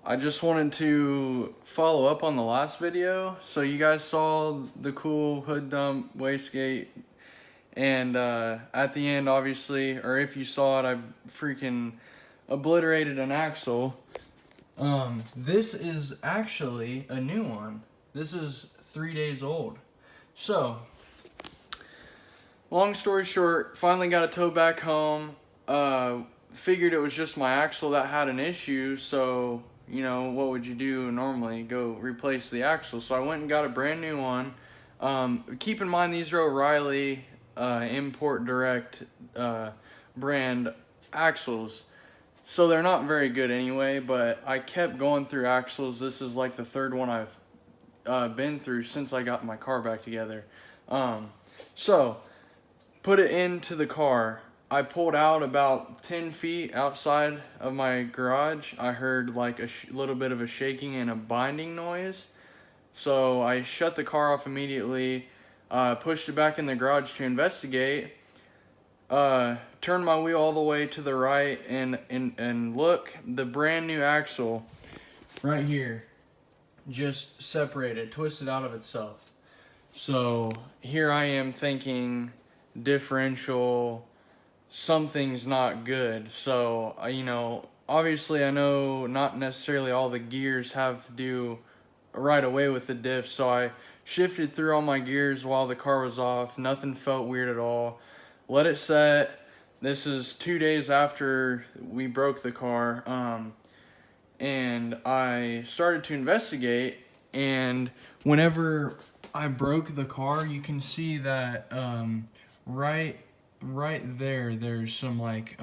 I just wanted to follow up on the last video. So you guys saw the cool hood dump wastegate, and at the end, obviously, or if you saw it, I freaking obliterated an axle. This is actually a new one. This is 3 days old. So, long story short, finally got it towed back home. Figured it was just my axle that had an issue, so you know, what would you do normally? Go replace the axle. So I went and got a brand new one. Keep in mind, these are O'Reilly import direct brand axles. So they're not very good anyway, but I kept going through axles. This is like the third one I've been through since I got my car back together. So put it into the car. I pulled out about 10 feet outside of my garage. I heard like a little bit of a shaking and a binding noise. So I shut the car off immediately, pushed it back in the garage to investigate, turned my wheel all the way to the right, and look, the brand new axle right here just separated, twisted out of itself. So here I am thinking differential, something's not good. So, you know, obviously I know not necessarily all the gears have to do right away with the diff, so I shifted through all my gears while the car was off. Nothing felt weird at all. Let it set. This is 2 days after we broke the car, and I started to investigate, and whenever I broke the car, you can see that right there, there's some like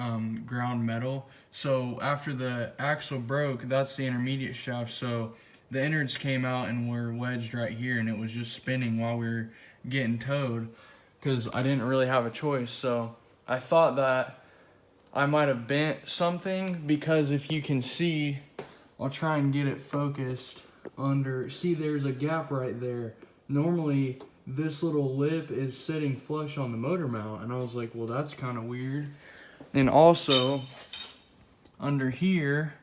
ground metal. So after the axle broke, that's the intermediate shaft, so the innards came out and were wedged right here, and it was just spinning while we were getting towed because I didn't really have a choice. So I thought that I might have bent something, because if you can see, I'll try and get it focused under, see there's a gap right there. Normally this little lip is sitting flush on the motor mount, and I was like, well, that's kind of weird. And also under here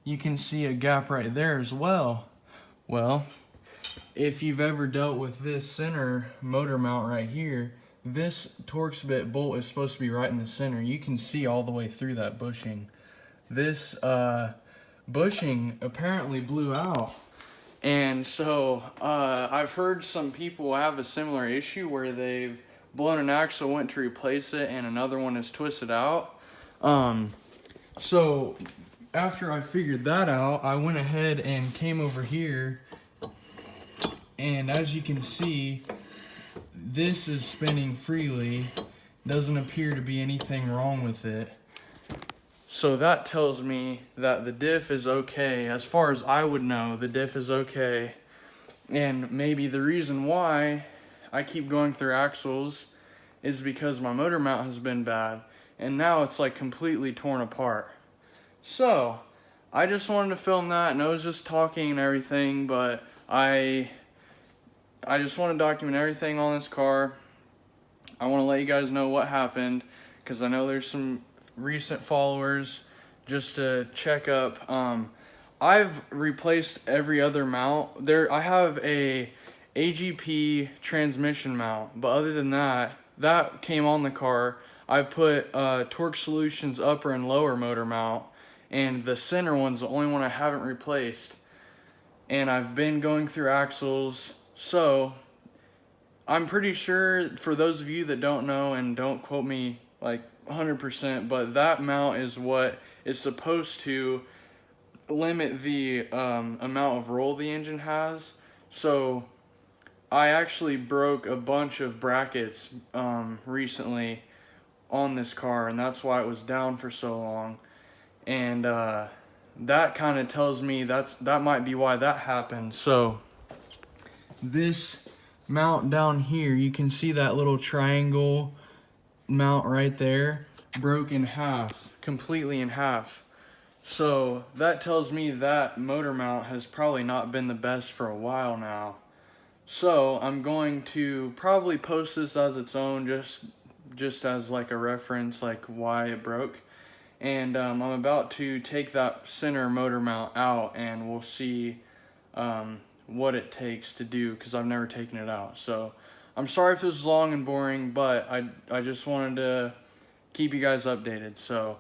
you can see a gap right there as well. Well, if you've ever dealt with this center motor mount right here, this Torx bit bolt is supposed to be right in the center. You can see all the way through that bushing. This bushing apparently blew out. And so I've heard some people have a similar issue where they've blown an axle, went to replace it, and another one is twisted out. So after I figured that out, I went ahead and came over here, and as you can see, this is spinning freely. Doesn't appear to be anything wrong with it. So that tells me that the diff is okay. As far as I would know, the diff is okay. And maybe the reason why I keep going through axles is because my motor mount has been bad, and now it's like completely torn apart. So I just wanted to film that, and I was just talking and everything, but I just want to document everything on this car. I want to let you guys know what happened, because I know there's some recent followers, just to check up. I've replaced every other mount. I have a AGP transmission mount, but other than that, that came on the car. I put Torque Solutions upper and lower motor mount, and the center one's the only one I haven't replaced. And I've been going through axles, so I'm pretty sure, for those of you that don't know, and don't quote me like 100%, but that mount is what is supposed to limit the amount of roll the engine has. So I actually broke a bunch of brackets recently on this car, and that's why it was down for so long. And that kind of tells me that might be why that happened. So this mount down here, you can see that little triangle mount right there broke in half, completely in half. So that tells me that motor mount has probably not been the best for a while now. So I'm going to probably post this as its own, just as like a reference, like why it broke. and I'm about to take that center motor mount out, and we'll see what it takes to do, because I've never taken it out. So I'm sorry if this is long and boring, but I just wanted to keep you guys updated. So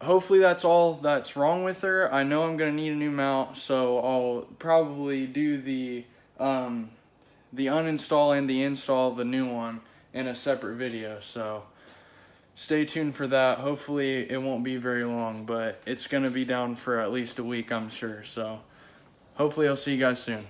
hopefully that's all that's wrong with her. I know I'm gonna need a new mount, so I'll probably do the uninstall and the install of the new one in a separate video. So stay tuned for that. Hopefully it won't be very long, but it's gonna be down for at least a week, I'm sure. So hopefully I'll see you guys soon.